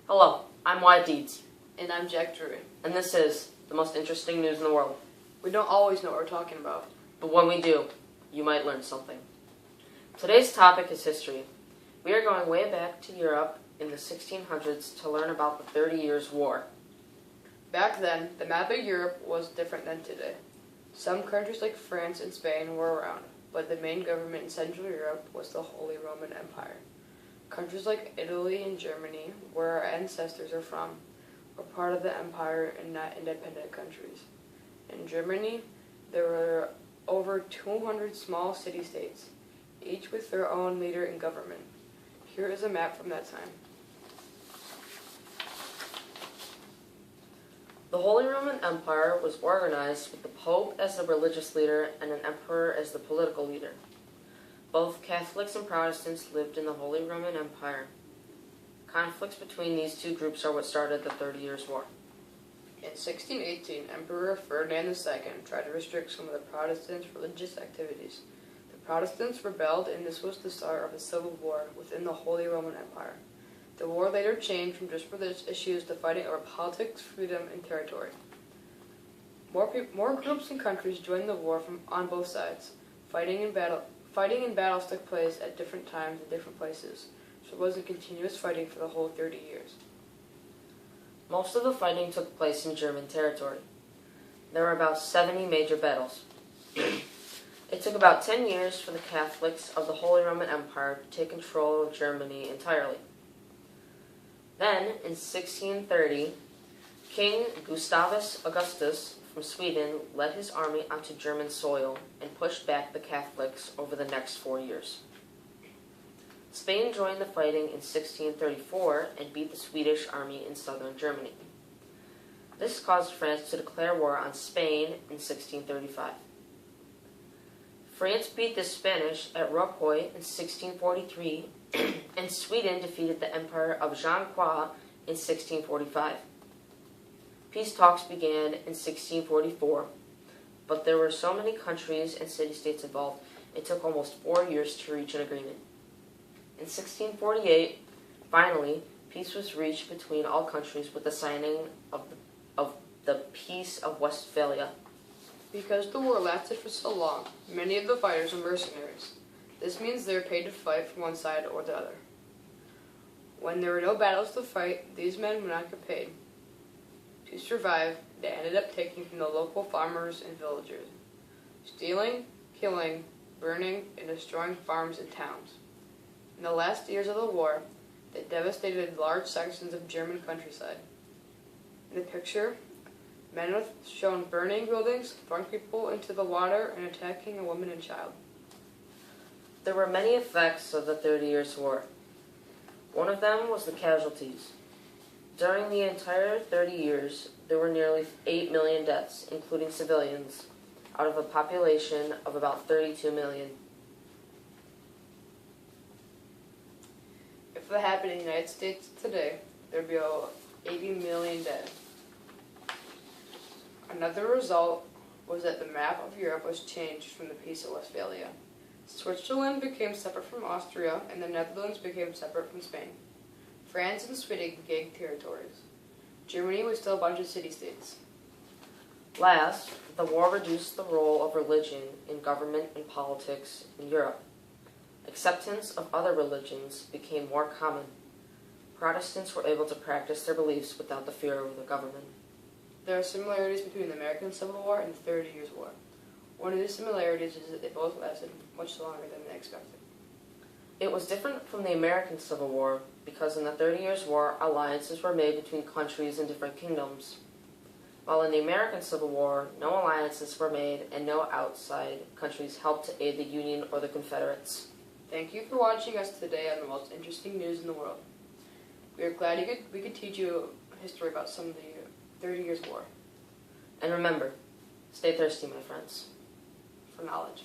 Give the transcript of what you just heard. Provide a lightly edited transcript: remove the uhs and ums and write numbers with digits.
Hello, I'm Wyatt, And I'm Drury. and this is the most interesting news in the world. We don't always know what we're talking about. But when we do, you might learn something. Today's topic is history. We are going way back to Europe in the 1600s to learn about the 30 Years' War. Back then, the map of Europe was different than today. Some countries like France and Spain were around, but the main government in Central Europe was the Holy Roman Empire. Countries like Italy and Germany, where our ancestors are from, were part of the empire and not independent countries. In Germany, there were over 200 small city-states, each with their own leader and government. Here is a map from that time. The Holy Roman Empire was organized with the Pope as the religious leader and an emperor as the political leader. Both Catholics and Protestants lived in the Holy Roman Empire. Conflicts between these two groups are what started the 30 Years' War. In 1618, Emperor Ferdinand II tried to restrict some of the Protestants' religious activities. The Protestants rebelled, and this was the start of a civil war within the Holy Roman Empire. The war later changed from just religious issues to fighting over politics, freedom, and territory. More groups and countries joined the war on both sides. Fighting and battles took place at different times in different places, so it wasn't continuous fighting for the whole 30 years. Most of the fighting took place in German territory. There were about 70 major battles. It took about 10 years for the Catholics of the Holy Roman Empire to take control of Germany entirely. Then, in 1630, King Gustavus Augustus from Sweden led his army onto German soil and pushed back the Catholics over the next 4 years. Spain joined the fighting in 1634 and beat the Swedish army in southern Germany. This caused France to declare war on Spain in 1635. France beat the Spanish at Rocroi in 1643, and Sweden defeated the Empire of Jean Croix in 1645. Peace talks began in 1644, but there were so many countries and city-states involved, it took almost 4 years to reach an agreement. In 1648, finally, peace was reached between all countries with the signing of the Peace of Westphalia. Because the war lasted for so long, many of the fighters were mercenaries. This means they were paid to fight for one side or the other. When there were no battles to fight, these men would not get paid. To survive, they ended up taking from the local farmers and villagers, stealing, killing, burning, and destroying farms and towns. In the last years of the war, they devastated large sections of German countryside. In the picture, men were shown burning buildings, throwing people into the water, and attacking a woman and child. There were many effects of the 30 Years' War. One of them was the casualties. During the entire 30 years, there were nearly 8 million deaths, including civilians, out of a population of about 32 million. If that happened in the United States today, there would be about 80 million dead. Another result was that the map of Europe was changed from the Peace of Westphalia. Switzerland became separate from Austria, and the Netherlands became separate from Spain. France and Sweden gained territories. Germany was still a bunch of city-states. Last, the war reduced the role of religion in government and politics in Europe. Acceptance of other religions became more common. Protestants were able to practice their beliefs without the fear of the government. There are similarities between the American Civil War and the 30 Years' War. One of the similarities is that they both lasted much longer than they expected. It was different from the American Civil War because in the 30 Years' War, alliances were made between countries and different kingdoms. While in the American Civil War, no alliances were made and no outside countries helped to aid the Union or the Confederates. Thank you for watching us today on the most interesting news in the world. We are glad we could teach you history about some of the 30 Years' War. And remember, stay thirsty, my friends. For knowledge.